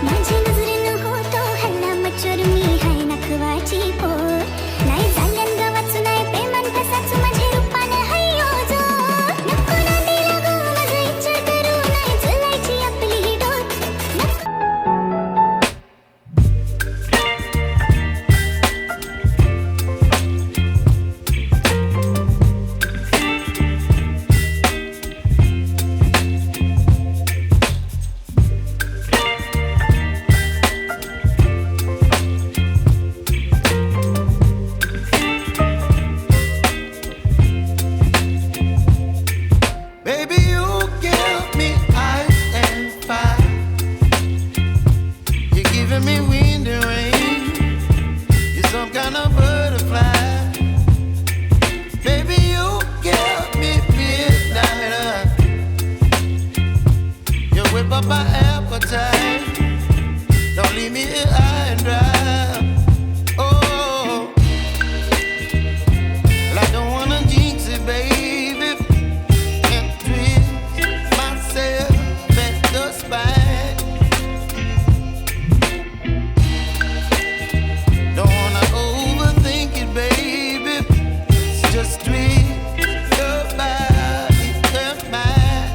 माझी नजरेनं होतो हल्ला मचोर मी हाय नखवाची पोर नाही झाल्यान गावाचं नाही प्रेमान कसाच माझे रूपाने हय्यो जो नको ना दिला गो माझा इच्छा करू नाही झुलायची आपली ही door Baby, you give me ice and fire. You're giving me wind and rain. You're some kind of butterfly. Baby, you give me midnight. You whip up my appetite. Don't leave me here high and dry. Oh, well, I don't wanna jinx it, baby. And twist myself at the spine. Don't wanna overthink it, baby. It's just twist your body and mine.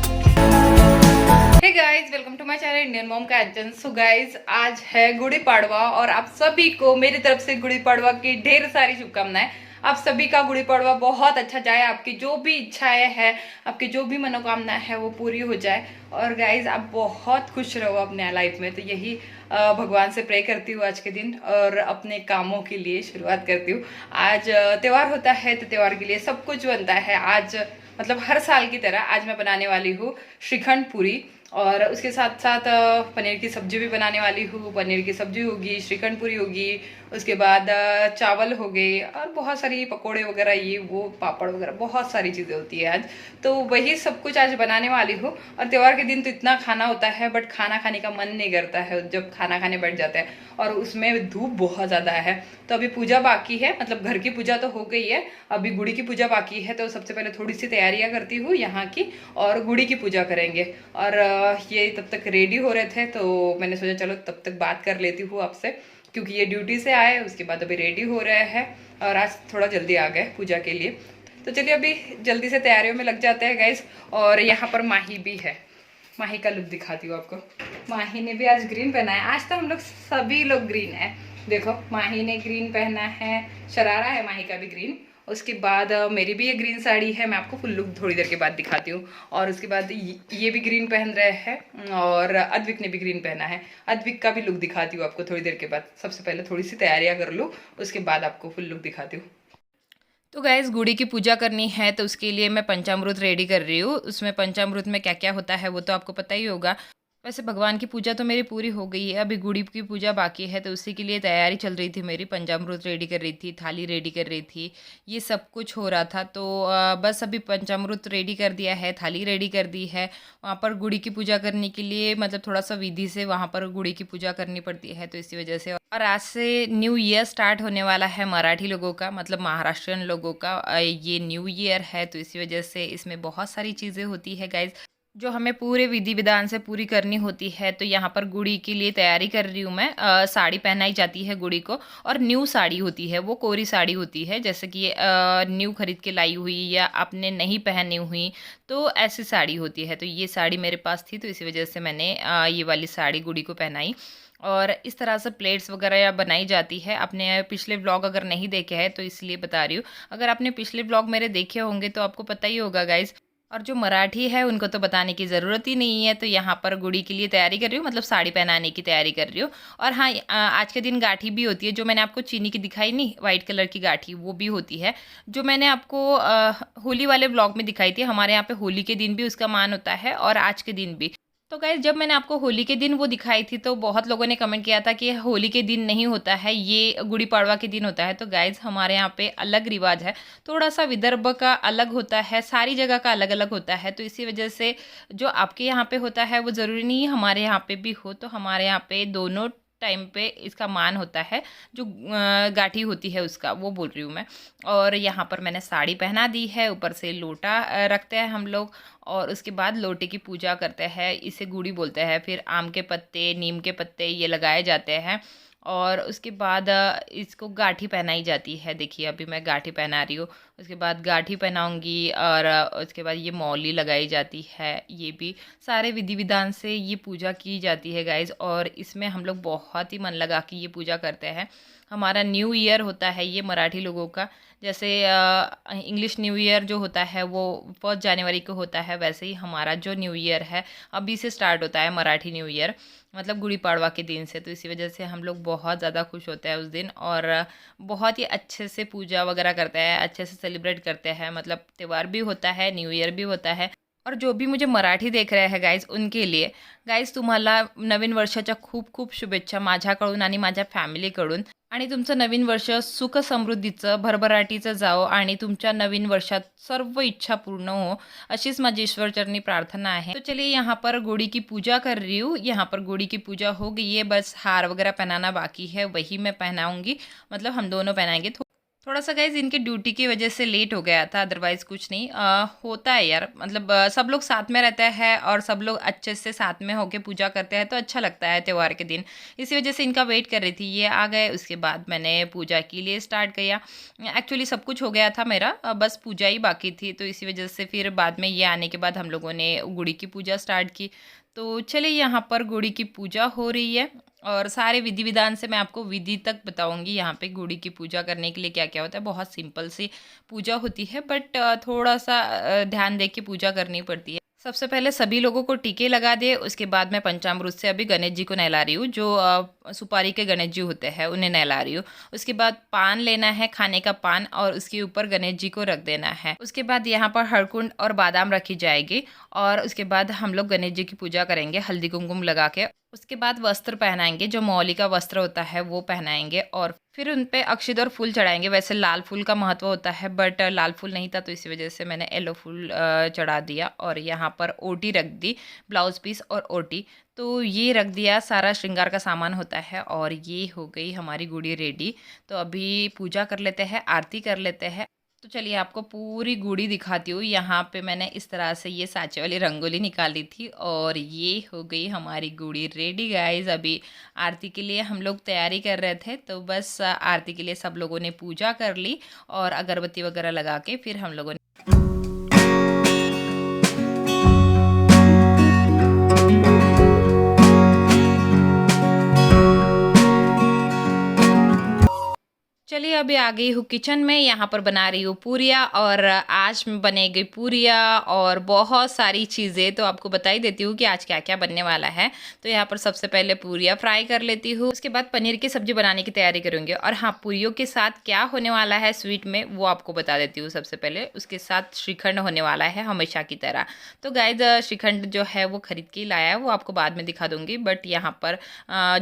Hey guys, welcome to my channel Indian mom Kanchan. So guys, आज है गुड़ी पाड़वा और आप सभी को मेरी तरफ से गुड़ी पाड़वा की ढेर सारी शुभकामनाएं। आप सभी का गुड़ी पाड़वा बहुत अच्छा जाए, आपकी जो भी इच्छाएं हैं, आपकी जो भी मनोकामनाएं हैं वो पूरी हो जाए। और गाइज, आप बहुत खुश रहो अपने लाइफ में। तो यही भगवान से प्रे करती हूँ आज के दिन और अपने कामों के लिए शुरुआत करती हूँ। आज त्यौहार होता है तो त्यौहार के लिए सब कुछ बनता है। आज मतलब हर साल की तरह आज मैं बनाने वाली हूँ श्रीखंड पूरी और उसके साथ साथ पनीर की सब्जी भी बनाने वाली हूँ। पनीर की सब्जी होगी, श्रीखंड पूरी होगी, उसके बाद चावल हो गए और बहुत सारी पकोड़े वगैरह, ये वो पापड़ वगैरह, बहुत सारी चीज़ें होती है आज। तो वही सब कुछ आज बनाने वाली हूँ। और त्यौहार के दिन तो इतना खाना होता है बट खाना खाने का मन नहीं करता है जब खाना खाने बैठ जाते हैं, और उसमें धूप बहुत ज़्यादा है। तो अभी पूजा बाकी है, मतलब घर की पूजा तो हो गई है, अभी गुड़ी की पूजा बाकी है। तो सबसे पहले थोड़ी सी तैयारियां करती हूँ यहाँ की और गुड़ी की पूजा करेंगे। और ये तब तक रेडी हो रहे थे तो मैंने सोचा चलो तब तक बात कर लेती हूँ आपसे, क्योंकि ये ड्यूटी से आए, उसके बाद अभी रेडी हो रहे हैं और आज थोड़ा जल्दी आ गए पूजा के लिए। तो चलिए अभी जल्दी से तैयारियों में लग जाते हैं गाइस। और यहाँ पर माही भी है, माही का लुक दिखाती हूँ आपको। माही ने भी आज ग्रीन पहना है। आज तो हम लोग सभी लोग ग्रीन है। देखो, माही ने ग्रीन पहना है, शरारा है माही का भी ग्रीन। उसके बाद मेरी भी ये ग्रीन साड़ी है, मैं आपको फुल लुक थोड़ी देर के बाद दिखाती हूँ। और उसके बाद ये भी ग्रीन पहन रहे हैं और अद्विक ने भी ग्रीन पहना है। अद्विक का भी लुक दिखाती हूँ आपको थोड़ी देर के बाद। सबसे पहले थोड़ी सी तैयारियाँ कर लूँ, उसके बाद आपको फुल लुक दिखाती हूँ। तो गाइस, गुड़ी की पूजा करनी है तो उसके लिए मैं पंचामृत रेडी कर रही हूँ। उसमें पंचामृत में क्या क्या होता है वो तो आपको पता ही होगा। वैसे भगवान की पूजा तो मेरी पूरी हो गई है, अभी गुड़ी की पूजा बाकी है तो उसी के लिए तैयारी चल रही थी मेरी। पंचामृत रेडी कर रही थी, थाली रेडी कर रही थी, ये सब कुछ हो रहा था। तो बस अभी पंचामृत रेडी कर दिया है, थाली रेडी कर दी है। वहाँ पर गुड़ी की पूजा करने के लिए मतलब थोड़ा सा विधि से वहाँ पर गुड़ी की पूजा करनी पड़ती है, तो इसी वजह से। और आज से न्यू ईयर स्टार्ट होने वाला है मराठी लोगों का, मतलब महाराष्ट्रियन लोगों का ये न्यू ईयर है, तो इसी वजह से इसमें बहुत सारी चीज़ें होती है गाइज जो हमें पूरे विधि विधान से पूरी करनी होती है। तो यहाँ पर गुड़ी के लिए तैयारी कर रही हूँ मैं। साड़ी पहनाई जाती है गुड़ी को, और न्यू साड़ी होती है, वो कोरी साड़ी होती है, जैसे कि ये न्यू खरीद के लाई हुई या आपने नहीं पहनी हुई, तो ऐसी साड़ी होती है। तो ये साड़ी मेरे पास थी तो इसी वजह से मैंने ये वाली साड़ी गुड़ी को पहनाई। और इस तरह से प्लेट्स वगैरह बनाई जाती है। आपने पिछले व्लॉग अगर नहीं देखे हैं तो इसलिए बता रही हूँ, अगर आपने पिछले व्लॉग मेरे देखे होंगे तो आपको पता ही होगा गाइज। और जो मराठी है उनको तो बताने की ज़रूरत ही नहीं है। तो यहाँ पर गुड़ी के लिए तैयारी कर रही हूँ, मतलब साड़ी पहनाने की तैयारी कर रही हूँ। और हाँ, आज के दिन गाठी भी होती है, जो मैंने आपको चीनी की दिखाई नहीं, वाइट कलर की गाठी, वो भी होती है, जो मैंने आपको होली वाले व्लॉग में दिखाई थी। हमारे यहाँ पे होली के दिन भी उसका मान होता है और आज के दिन भी। तो गाइस, जब मैंने आपको होली के दिन वो दिखाई थी तो बहुत लोगों ने कमेंट किया था कि होली के दिन नहीं होता है, ये गुड़ी पाड़वा के दिन होता है। तो गाइस, हमारे यहाँ पे अलग रिवाज है, थोड़ा सा विदर्भ का अलग होता है, सारी जगह का अलग अलग होता है। तो इसी वजह से जो आपके यहाँ पे होता है वो ज़रूरी नहीं है हमारे यहाँ पे भी हो। तो हमारे यहाँ पे दोनों टाइम पे इसका मान होता है, जो गाठी होती है उसका, वो बोल रही हूँ मैं। और यहाँ पर मैंने साड़ी पहना दी है, ऊपर से लोटा रखते हैं हम लोग, और उसके बाद लोटे की पूजा करते हैं, इसे गुड़ी बोलते हैं। फिर आम के पत्ते, नीम के पत्ते ये लगाए जाते हैं, और उसके बाद इसको गाठी पहनाई जाती है। देखिए अभी मैं गाठी पहना रही हूँ, उसके बाद गाठी पहनाऊँगी, और उसके बाद ये मौली लगाई जाती है। ये भी सारे विधि विधान से ये पूजा की जाती है गाइज, और इसमें हम लोग बहुत ही मन लगा के ये पूजा करते हैं। हमारा न्यू ईयर होता है ये मराठी लोगों का, जैसे इंग्लिश न्यू ईयर जो होता है वो 1 जनवरी को होता है, वैसे ही हमारा जो न्यू ईयर है अभी से स्टार्ट होता है, मराठी न्यू ईयर, मतलब गुड़ी पाड़वा के दिन से। तो इसी वजह से हम लोग बहुत ज़्यादा खुश होते हैं उस दिन, और बहुत ही अच्छे से पूजा वगैरह करते हैं, अच्छे से सेलिब्रेट करते हैं। मतलब त्यौहार भी होता है, न्यू ईयर भी होता है। और जो भी मुझे मराठी देख रहे हैं गाईज, उनके लिए गाईज तुम्हाला नवीन वर्षाच्या खूप खूप शुभेच्छा माझ्याकडून आणि माझ्या फॅमिलीकडून। आणि तुमचं नवीन वर्ष सुख समृद्धीचं भरभराटीचं जाओ, आणि तुमच्या नवीन वर्षात सर्व इच्छा पूर्ण हो, अशीच माझी ईश्वरचरणी प्रार्थना है। तो चलिए यहाँ पर गुड़ी की पूजा कर रही हूँ। यहाँ पर गुड़ी की पूजा हो गई है, बस हार वगैरह पहनाना बाकी है, वही मैं पहनाऊंगी, मतलब हम दोनों पहनाएंगे। थोड़ा सा गाइज इनके ड्यूटी की वजह से लेट हो गया था, अदरवाइज़ कुछ नहीं। होता है यार, मतलब सब लोग साथ में रहते हैं और सब लोग अच्छे से साथ में होके पूजा करते हैं, तो अच्छा लगता है त्यौहार के दिन। इसी वजह से इनका वेट कर रही थी, ये आ गए। उसके बाद मैंने पूजा के लिए स्टार्ट किया। एक्चुअली सब कुछ हो गया था मेरा, बस पूजा ही बाकी थी, तो इसी वजह से फिर बाद में ये आने के बाद हम लोगों ने गुड़ी की पूजा स्टार्ट की। तो चलिए यहाँ पर गुड़ी की पूजा हो रही है, और सारे विधि विधान से मैं आपको विधि तक बताऊंगी। यहाँ पे गुड़ी की पूजा करने के लिए क्या क्या होता है। बहुत सिंपल सी पूजा होती है, बट थोड़ा सा ध्यान दे के पूजा करनी पड़ती है। सबसे पहले सभी लोगों को टीके लगा दे, उसके बाद मैं पंचामृत से अभी गणेश जी को नहला रही हूँ, जो सुपारी के गणेश जी होते हैं उन्हें नहला रही हूँ। उसके बाद पान लेना है, खाने का पान, और उसके ऊपर गणेश जी को रख देना है। उसके बाद यहाँ पर हरकुंड और बादाम रखी जाएगी, और उसके बाद हम लोग गणेश जी की पूजा करेंगे हल्दी कुमकुम लगा के। उसके बाद वस्त्र पहनाएंगे, जो मौली का वस्त्र होता है वो पहनाएंगे, और फिर उन पे अक्षत और फूल चढ़ाएंगे। वैसे लाल फूल का महत्व होता है, बट लाल फूल नहीं था, तो इसी वजह से मैंने येलो फूल चढ़ा दिया। और यहाँ पर ओटी रख दी, ब्लाउज पीस और ओटी, तो ये रख दिया। सारा श्रृंगार का सामान होता है, और ये हो गई हमारी गुड़ी रेडी। तो अभी पूजा कर लेते हैं, आरती कर लेते हैं। तो चलिए आपको पूरी गुड़ी दिखाती हूँ। यहाँ पे मैंने इस तरह से ये सांचे वाली रंगोली निकाली थी, और ये हो गई हमारी गुड़ी रेडी गाइज। अभी आरती के लिए हम लोग तैयारी कर रहे थे, तो बस आरती के लिए सब लोगों ने पूजा कर ली, और अगरबत्ती वगैरह लगा के फिर हम लोगों ने चलिए अभी आ गई हूँ किचन में। यहाँ पर बना रही हूँ पूरियाँ, और आज बनेगी पूरियाँ और बहुत सारी चीज़ें। तो आपको बता ही देती हूँ कि आज क्या क्या बनने वाला है। तो यहाँ पर सबसे पहले पूरियाँ फ्राई कर लेती हूँ, उसके बाद पनीर की सब्जी बनाने की तैयारी करूँगी। और हाँ, पूरियों के साथ क्या होने वाला है स्वीट में, वो आपको बता देती हूँ। सबसे पहले उसके साथ श्रीखंड होने वाला है, हमेशा की तरह। तो गाइस श्रीखंड जो है वो खरीद के लाया है, वो आपको बाद में दिखा दूँगी। बट यहाँ पर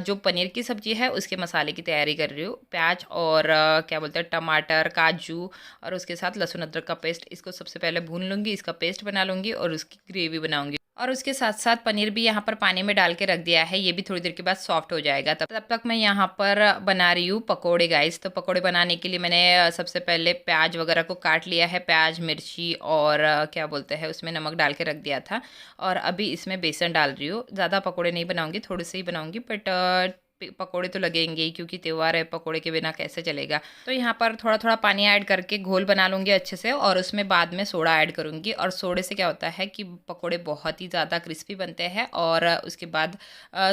जो पनीर की सब्जी है उसके मसाले की तैयारी कर रही हूँ। प्याज और क्या बोलते हैं, टमाटर, काजू, और उसके साथ लहसुन अदरक का पेस्ट, इसको सबसे पहले भून लूँगी, इसका पेस्ट बना लूँगी और उसकी ग्रेवी बनाऊँगी। और उसके साथ साथ पनीर भी यहाँ पर पानी में डाल के रख दिया है, ये भी थोड़ी देर के बाद सॉफ्ट हो जाएगा। तब तक मैं यहाँ पर बना रही हूँ पकोड़े गाइस। तो पकोड़े बनाने के लिए मैंने सबसे पहले प्याज वगैरह को काट लिया है, प्याज, मिर्ची और क्या बोलते हैं उसमें नमक डाल के रख दिया था। और अभी इसमें बेसन डाल रही हूँ। ज़्यादा पकोड़े नहीं बनाऊँगी, थोड़े से ही बनाऊँगी, बट पकोड़े तो लगेंगे ही, क्योंकि त्यौहार है, पकोड़े के बिना कैसे चलेगा। तो यहाँ पर थोड़ा थोड़ा पानी ऐड करके घोल बना लूँगी अच्छे से, और उसमें बाद में सोडा ऐड करूँगी। और सोडे से क्या होता है कि पकोड़े बहुत ही ज़्यादा क्रिस्पी बनते हैं, और उसके बाद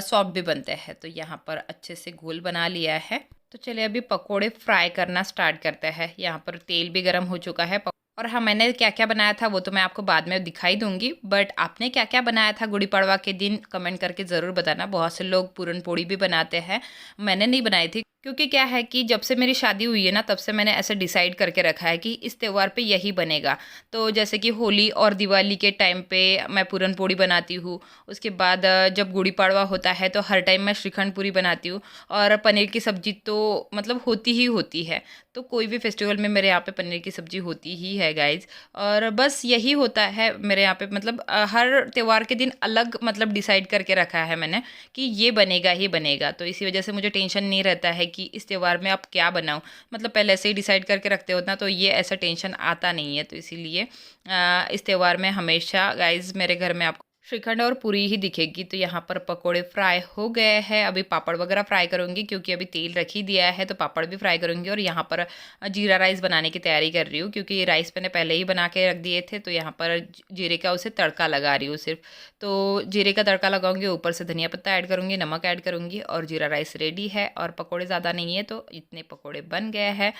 सॉफ्ट भी बनते हैं। तो यहाँ पर अच्छे से घोल बना लिया है। तो चलिए अभी पकोड़े फ्राई करना स्टार्ट करते हैं। यहाँ पर तेल भी गर्म हो चुका है। और हाँ, मैंने क्या क्या बनाया था वो तो मैं आपको बाद में दिखाई दूंगी, बट आपने क्या क्या बनाया था गुड़ी पड़वा के दिन कमेंट करके ज़रूर बताना। बहुत से लोग पूरन पोड़ी भी बनाते हैं, मैंने नहीं बनाई थी। क्योंकि क्या है कि जब से मेरी शादी हुई है ना, तब से मैंने ऐसे डिसाइड करके रखा है कि इस त्योहार पे यही बनेगा। तो जैसे कि होली और दिवाली के टाइम पे मैं पूरन पोड़ी बनाती हूँ। उसके बाद जब गुड़ी पाड़वा होता है तो हर टाइम मैं श्रीखंड पूरी बनाती हूँ। और पनीर की सब्ज़ी तो मतलब होती ही होती है। तो कोई भी फेस्टिवल में मेरे यहाँ पे पनीर की सब्ज़ी होती ही है गाइज़। और बस यही होता है मेरे यहाँ पे, मतलब हर त्योहार के दिन अलग मतलब डिसाइड करके रखा है मैंने कि ये बनेगा ही बनेगा। तो इसी वजह से मुझे टेंशन नहीं रहता है कि इस त्योहार में अब क्या बनाऊँ। मतलब पहले से ही डिसाइड करके रखते होता तो ये ऐसा टेंशन आता नहीं है। तो इसीलिए इस त्योहार में हमेशा गाइज़ मेरे घर में आपको श्रीखंड और पूरी ही दिखेगी। तो यहाँ पर पकोड़े फ्राई हो गए हैं, अभी पापड़ वगैरह फ्राई करूँगी क्योंकि अभी तेल रख ही दिया है, तो पापड़ भी फ्राई करूँगी। और यहाँ पर जीरा राइस बनाने की तैयारी कर रही हूँ क्योंकि ये राइस मैंने पहले ही बना के रख दिए थे। तो यहाँ पर जीरे का उसे तड़का लगा रही हूँ सिर्फ। तो जीरे का तड़का लगाऊंगी, ऊपर से धनिया पत्ता ऐड करूँगी, नमक ऐड करूँगी और जीरा राइस रेडी है। और पकोड़े ज़्यादा नहीं है तो इतने पकोड़े बन गए हैं।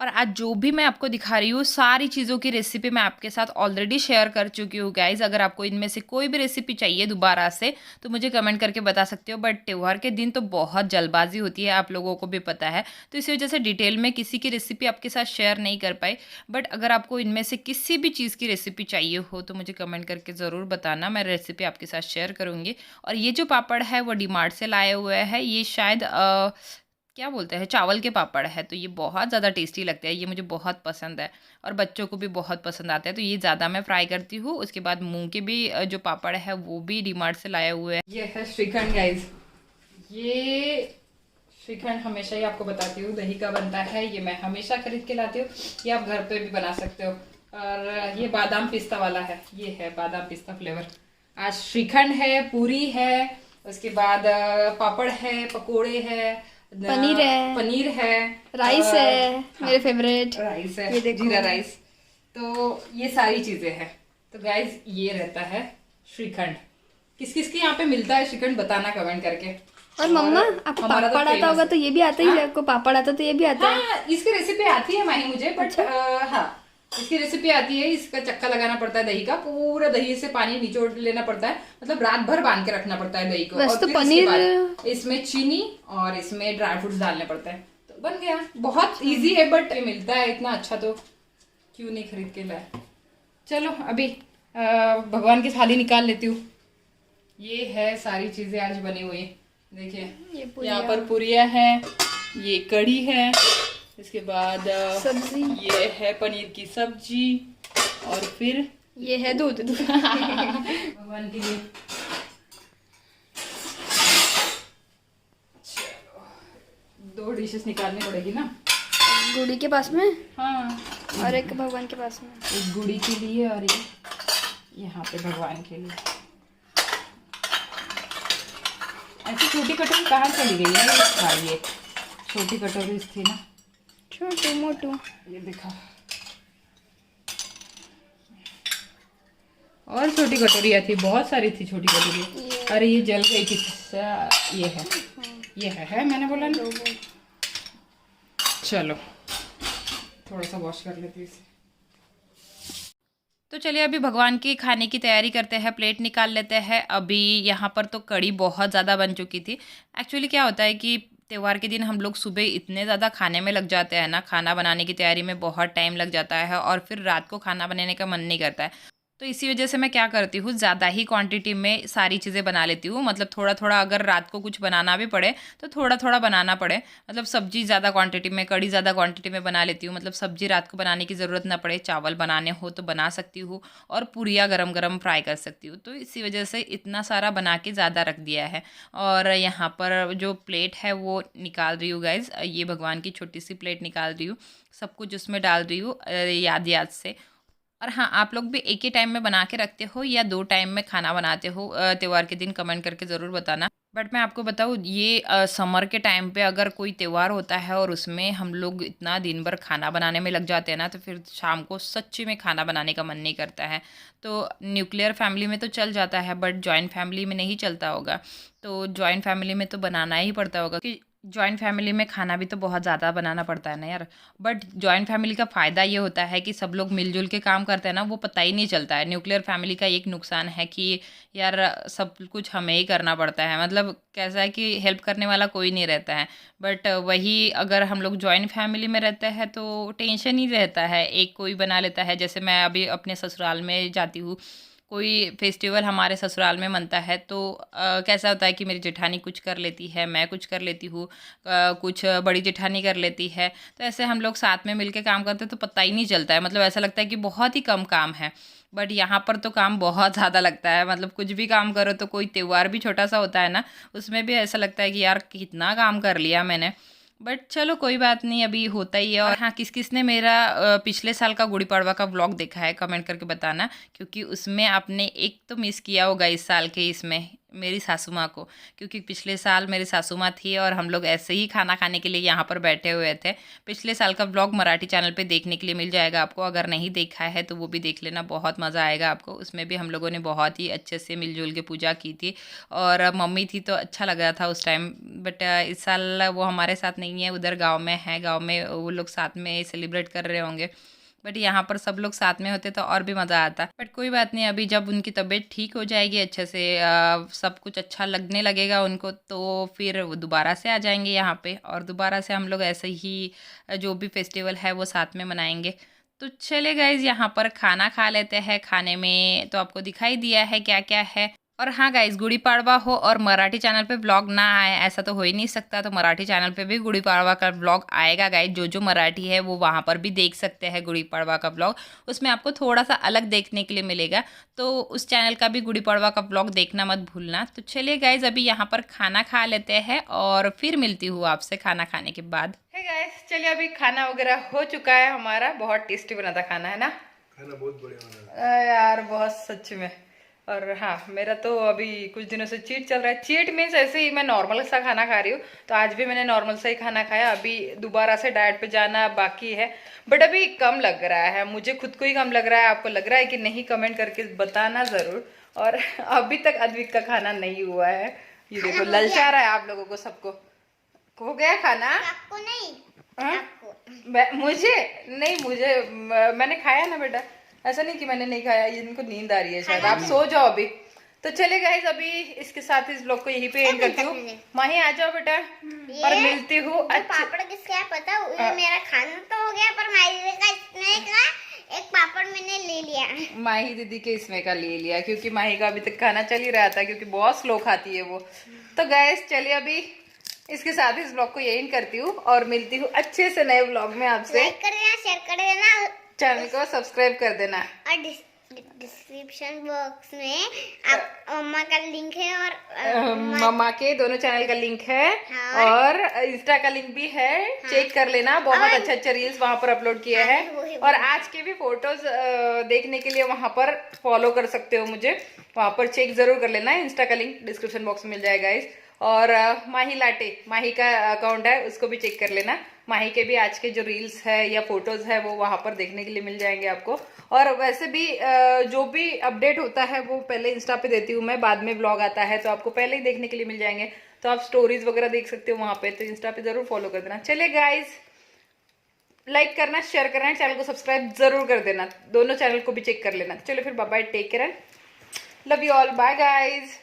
और आज जो भी मैं आपको दिखा रही हूँ सारी चीज़ों की रेसिपी मैं आपके साथ ऑलरेडी शेयर कर चुकी हूँ गाइज़। अगर आपको इनमें से कोई भी रेसिपी चाहिए दोबारा से तो मुझे कमेंट करके बता सकते हो। बट त्योहार के दिन तो बहुत जल्दबाजी होती है, आप लोगों को भी पता है। तो इसी वजह से डिटेल में किसी की रेसिपी आपके साथ शेयर नहीं कर पाई। बट अगर आपको इनमें से किसी भी चीज़ की रेसिपी चाहिए हो तो मुझे कमेंट करके ज़रूर बताना, मैं रेसिपी आपके साथ शेयर करूँगी। और ये जो पापड़ है वो डीमार्ट से लाए हुए हैं, ये शायद क्या बोलते हैं, चावल के पापड़ है। तो ये बहुत ज़्यादा टेस्टी लगता है, ये मुझे बहुत पसंद है और बच्चों को भी बहुत पसंद आता है। तो ये ज़्यादा मैं फ्राई करती हूँ। उसके बाद मूंग के भी जो पापड़ है वो भी डीमार्ट से लाए हुए हैं। ये है श्रीखंड गाइज, ये श्रीखंड हमेशा ही आपको बताती हूँ दही का बनता है, ये मैं हमेशा खरीद के लाती हूँ। ये आप घर पे भी बना सकते हो। और ये बादाम पिस्ता वाला है, ये है बादाम पिस्ता फ्लेवर। आज श्रीखंड है, पूरी है, उसके बाद पापड़ है, पकोड़े है, पनीर है, राइस है, मेरे फेवरेट राइस है, जीरा राइस। तो ये सारी चीजें हैं। तो गाइज ये रहता है श्रीखंड। किस किस के यहाँ पे मिलता है श्रीखंड बताना कमेंट करके। और मम्मा आपको पापड़ आता होगा तो ये भी आता ही है, आपको पापड़ आता तो ये भी आता है। हाँ, इसकी रेसिपी आती है माही मुझे, बट हाँ इसकी रेसिपी आती है। इसका चक्का लगाना पड़ता है दही का, पूरा दही से पानी निचोड़ लेना पड़ता है, मतलब रात भर बांध के रखना पड़ता है दही को। और तो पनीर इसमें चीनी और इसमें ड्राई फ्रूट्स डालने पड़ते हैं। तो बन गया, बहुत इजी है। बट ये मिलता है इतना अच्छा तो क्यों नहीं खरीद के लाए। चलो अभी भगवान की थाली निकाल लेती हूँ। ये है सारी चीजें आज बनी हुई, देखिए यहाँ पर पूरियाँ हैं, ये कढ़ी है, इसके बाद सब्जी, ये है पनीर की सब्जी और फिर ये है दूध भगवान के लिए। चलो 2 डिशेस निकालनी पड़ेगी ना, गुड़ी के पास में हाँ, और एक भगवान के पास में। एक गुड़ी के लिए और ये यहाँ पे भगवान के लिए। ऐसी छोटी कटोरी कहाँ चली गई है? हाँ ये छोटी कटोरी थी ना, छोटू मोटू, ये देखो। और छोटी कटोरियाँ थी, बहुत सारी थी छोटी कटोरी। अरे ये जल गई थी। ये है मैंने बोला ना। चलो थोड़ा सा वॉश कर लेती हूँ इसे। तो चलिए अभी भगवान की खाने की तैयारी करते हैं, प्लेट निकाल लेते हैं। अभी यहाँ पर तो कढ़ी बहुत ज़्यादा बन चुकी थी। एक्चुअली क्या होता है कि त्योहार के दिन हम लोग सुबह इतने ज़्यादा खाने में लग जाते हैं ना, खाना बनाने की तैयारी में बहुत टाइम लग जाता है और फिर रात को खाना बनाने का मन नहीं करता है। तो इसी वजह से मैं क्या करती हूँ, ज़्यादा ही क्वांटिटी में सारी चीज़ें बना लेती हूँ। मतलब थोड़ा थोड़ा, अगर रात को कुछ बनाना भी पड़े तो थोड़ा थोड़ा बनाना पड़े। मतलब सब्जी ज़्यादा क्वांटिटी में, कढ़ी ज़्यादा क्वांटिटी में बना लेती हूँ। मतलब सब्जी रात को बनाने की ज़रूरत ना पड़े, चावल बनाने हो तो बना सकती हूँ और पूरियाँ गरम गरम फ्राई कर सकती हूँ। तो इसी वजह से इतना सारा बना के ज़्यादा रख दिया है। और यहाँ पर जो प्लेट है वो निकाल रही हूँ गाइज़, ये भगवान की छोटी सी प्लेट निकाल रही हूँ, सब कुछ उसमें डाल रही हूँ याद से। और हाँ, आप लोग भी एक ही टाइम में बना के रखते हो या 2 टाइम में खाना बनाते हो त्योहार के दिन, कमेंट करके ज़रूर बताना। बट मैं आपको बताऊँ, ये समर के टाइम पे अगर कोई त्यौहार होता है और उसमें हम लोग इतना दिन भर खाना बनाने में लग जाते हैं ना, तो फिर शाम को सच्ची में खाना बनाने का मन नहीं करता है। तो न्यूक्लियर फैमिली में तो चल जाता है, बट जॉइंट फैमिली में नहीं चलता होगा। तो जॉइंट फैमिली में तो बनाना ही पड़ता होगा कि जॉइंट फैमिली में खाना भी तो बहुत ज़्यादा बनाना पड़ता है ना यार। बट जॉइंट फैमिली का फ़ायदा ये होता है कि सब लोग मिलजुल के काम करते हैं ना, वो पता ही नहीं चलता है। न्यूक्लियर फैमिली का एक नुकसान है कि यार सब कुछ हमें ही करना पड़ता है, मतलब कैसा है कि हेल्प करने वाला कोई नहीं रहता है। बट वही अगर हम लोग जॉइंट फैमिली में रहते हैं तो टेंशन ही रहता है, एक कोई बना लेता है। जैसे मैं अभी अपने ससुराल में जाती हूँ, कोई फेस्टिवल हमारे ससुराल में मनता है तो कैसा होता है कि मेरी जेठानी कुछ कर लेती है, मैं कुछ कर लेती हूँ, कुछ बड़ी जेठानी कर लेती है। तो ऐसे हम लोग साथ में मिलके काम करते हैं तो पता ही नहीं चलता है, मतलब ऐसा लगता है कि बहुत ही कम काम है। बट यहाँ पर तो काम बहुत ज़्यादा लगता है, मतलब कुछ भी काम करो तो कोई त्यौहार भी छोटा सा होता है ना, उसमें भी ऐसा लगता है कि यार कितना काम कर लिया मैंने। बट चलो कोई बात नहीं, अभी होता ही है। और हाँ, किस किस ने मेरा पिछले साल का गुड़ी पड़वा का व्लॉग देखा है कमेंट करके बताना, क्योंकि उसमें आपने एक तो मिस किया होगा इस साल के इसमें मेरी सासू माँ को, क्योंकि पिछले साल मेरी सासू माँ थी और हम लोग ऐसे ही खाना खाने के लिए यहाँ पर बैठे हुए थे। पिछले साल का व्लॉग मराठी चैनल पे देखने के लिए मिल जाएगा आपको, अगर नहीं देखा है तो वो भी देख लेना, बहुत मज़ा आएगा आपको। उसमें भी हम लोगों ने बहुत ही अच्छे से मिलजुल के पूजा की थी और मम्मी थी तो अच्छा लग रहा था उस टाइम। बट इस साल वो हमारे साथ नहीं है, उधर गाँव में है, गाँव में वो लोग साथ में सेलिब्रेट कर रहे होंगे। बट यहाँ पर सब लोग साथ में होते तो और भी मज़ा आता। बट कोई बात नहीं, अभी जब उनकी तबीयत ठीक हो जाएगी अच्छे से, सब कुछ अच्छा लगने लगेगा उनको, तो फिर वो दोबारा से आ जाएंगे यहाँ पे और दोबारा से हम लोग ऐसे ही जो भी फेस्टिवल है वो साथ में मनाएंगे। तो चले गाइस, यहाँ पर खाना खा लेते हैं। खाने में तो आपको दिखाई दिया है क्या क्या है। और हाँ गाइस, गुड़ी पाड़वा हो और मराठी चैनल पे व्लॉग ना आए ऐसा तो हो ही नहीं सकता, तो मराठी चैनल पे भी गुड़ी पाड़वा का व्लॉग आएगा गाइस। जो मराठी है वो वहाँ पर भी देख सकते हैं गुड़ी पाड़वा का व्लॉग, उसमें आपको थोड़ा सा अलग देखने के लिए मिलेगा, तो उस चैनल का भी गुड़ी पाड़वा का व्लॉग देखना मत भूलना। तो चलिए गाइस, अभी यहाँ पर खाना खा लेते हैं और फिर मिलती हूँ आपसे खाना खाने के बाद। हे गाइस, चलिए अभी खाना वगैरह हो चुका है हमारा, बहुत टेस्टी बना था खाना, है ना? खाना बहुत बढ़िया बना यार, बहुत सच में। और हाँ, मेरा तो अभी कुछ दिनों से चीट चल रहा है। चीट मीन्स ऐसे ही मैं नॉर्मल सा खाना खा रही हूँ, तो आज भी मैंने नॉर्मल सा ही खाना खाया। अभी दोबारा से डाइट पे जाना बाकी है, बट अभी कम लग रहा है, मुझे खुद को ही कम लग रहा है। आपको लग रहा है कि नहीं? कमेंट करके बताना ज़रूर। और अभी तक अद्विक का खाना नहीं हुआ है, ये देखो ललचा रहा है आप लोगों को, सबको हो गया खाना। आपको नहीं, मुझे नहीं, मैंने खाया ना बेटा, ऐसा नहीं कि मैंने नहीं खाया। इनको नींद आ रही है शायद, आप सो जाओ अभी। तो चले गाइस, अभी इसके साथ इस ब्लॉग को यहीं पे एंड करती हूँ। माही आ जाओ बेटा, और मिलती हूँ। पापड़ किसका पता? मेरा खाना तो हो गया, पर माही का इसने का एक पापड़ मैंने ले लिया। माही दीदी के इसमें का ले लिया, क्योंकि माही का अभी तक खाना चल ही रहा था, क्योंकि बहुत स्लो खाती है वो। तो गाइस चलिए, अभी इसके साथ इस ब्लॉग को यहीं करती हूँ और मिलती हूँ अच्छे से नए ब्लॉग में आपसे। लाइक कर देना, शेयर कर देना, चैनल को सब्सक्राइब कर देना, और डिस्क्रिप्शन बॉक्स में आप मम्मा का लिंक है और मम्मा के दोनों चैनल का लिंक है, हाँ, और इंस्टा का लिंक भी है, हाँ, चेक कर लेना। बहुत अच्छे अच्छे रील्स वहां पर अपलोड किए हैं, और आज के भी फोटोज देखने के लिए वहां पर फॉलो कर सकते हो मुझे, वहां पर चेक जरूर कर लेना। इंस्टा का लिंक डिस्क्रिप्शन बॉक्स में मिल जाएगा गाइस। और माही लाटे, माही का अकाउंट है, उसको भी चेक कर लेना। माही के भी आज के जो रील्स है या फोटोज है वो वहां पर देखने के लिए मिल जाएंगे आपको। और वैसे भी जो भी अपडेट होता है वो पहले इंस्टा पे देती हूँ मैं, बाद में ब्लॉग आता है तो आपको पहले ही देखने के लिए मिल जाएंगे, तो आप स्टोरीज वगैरह देख सकते हो वहां पे। तो इंस्टा पे जरूर फॉलो कर देना। चलिए गाइज, लाइक करना, शेयर करना, चैनल को सब्सक्राइब जरूर कर देना, दोनों चैनल को भी चेक कर लेना। चलो फिर bye bye, take care, love you all, bye guys.